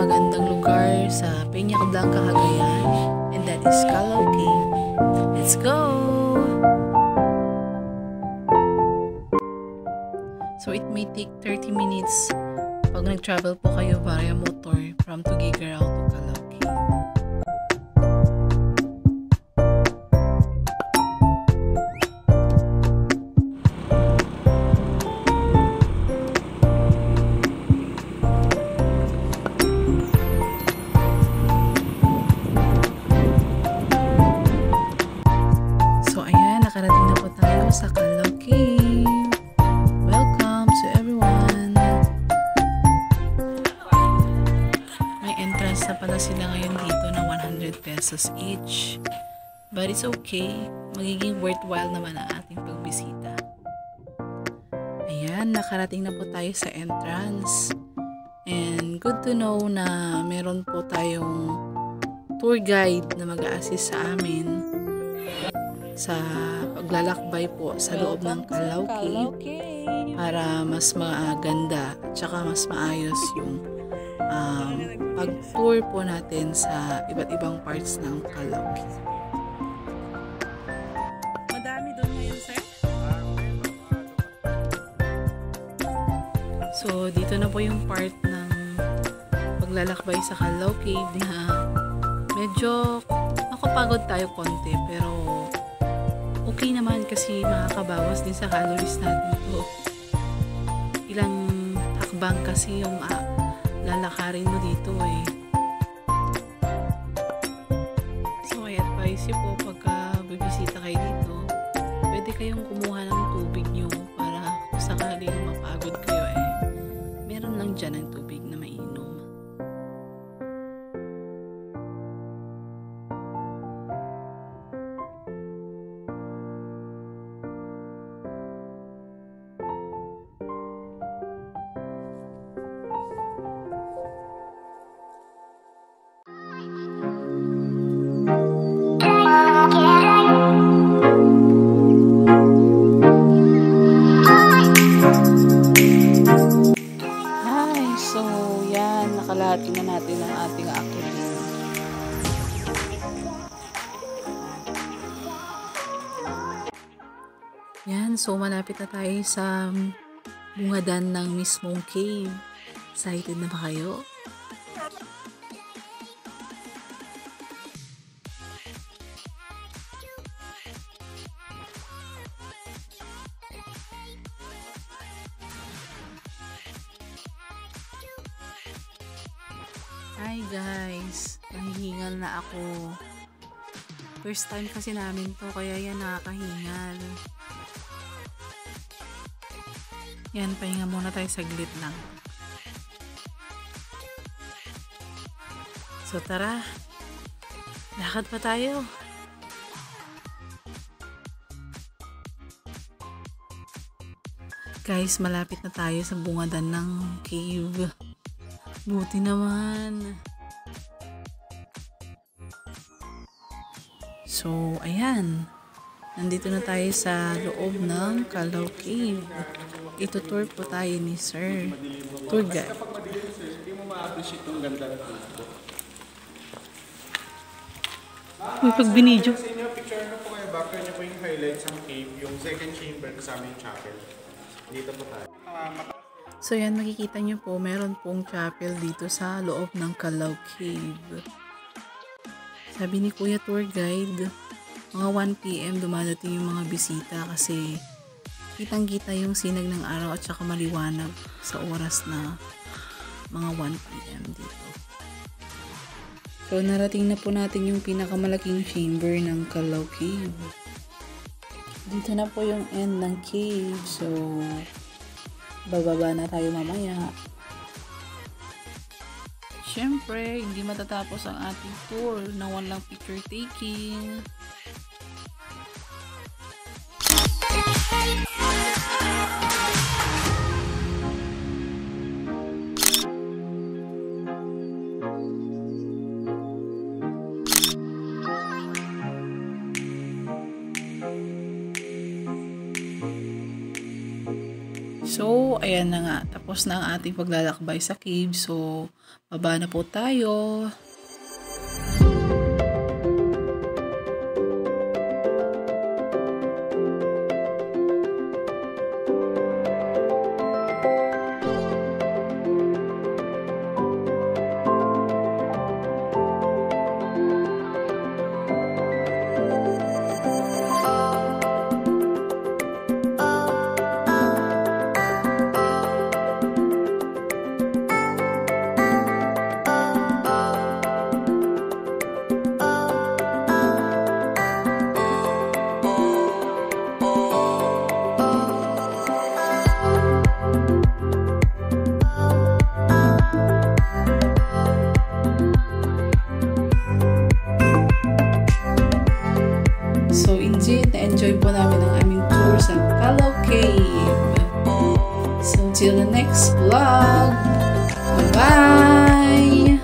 pinakamagandang lugar sa Peña Blanca, Cagayan, and that is Calao Cave. Let's go! So it may take 30 minutes pag nag-travel po kayo via motor from Tuguegarao to Calao Cave. So ayan, nakarating na po tayo sa Calao Cave. Welcome to everyone. May entrance na pala sila ngayon dito na 100 pesos each. But it's okay. Magiging worthwhile naman ang ating pagbisita. Ayan, nakarating na po tayo sa entrance. And good to know na meron po tayong tour guide na mag-a-assist sa amin sa paglalakbay po sa loob ng Calao Cave para mas maganda at saka mas maayos yung pag-tour po natin sa iba't ibang parts ng Calao Cave. Madami doon ngayon, sir? So, dito na po yung part ng paglalakbay sa Calao Cave na medyo nakapagod tayo konti pero okay naman kasi makakabawas din sa calories natin ito. Ilang hakbang kasi yung lalakarin mo dito eh. So I advise you po pagka bibisita kayo dito, pwede kayong kumuha ng tubig nyo para kung sakaling mapagod kayo eh, meron lang dyan ng tubig na mainom. Nakalahati na natin ang ating activity. Yan, so malapit na tayo sa bungadan ng mismong cave. Excited na ba kayo? Hi guys, nahihingal na ako. First time kasi namin to, kaya yan nakakahingal. Yan, pahinga muna tayo saglit lang. So tara, lakad pa tayo. Guys, malapit na tayo sa bungadan ng cave. Buti naman. So, ayan. Nandito na tayo sa loob ng Calao Cave. Ito-tour po tayo ni Sir Tour Guide. Hindi mo ma-appreciate yung ganda ng dito. Uy, pag binidyo. Sa inyo, picture na po kayo. Background niyo po yung highlights ng cave. Yung second chamber kasama yung chapel. Dito po tayo. So yan, makikita nyo po, meron pong chapel dito sa loob ng Calao Cave. Sabi ni Kuya Tour Guide, mga 1 PM dumadating yung mga bisita kasi kitang-kita yung sinag ng araw at saka maliwanag sa oras na mga 1 PM dito. So narating na po natin yung pinakamalaking chamber ng Calao Cave. Dito na po yung end ng cave, so bababa na tayo mamaya. Siyempre, hindi matatapos ang ating tour na walang picture taking. So, ayan na nga. tapos na ang ating paglalakbay sa cave. So, baba na po tayo. So, indeed, na-enjoy po namin ang aming tour sa Calao Cave. So, till the next vlog. Bye-bye!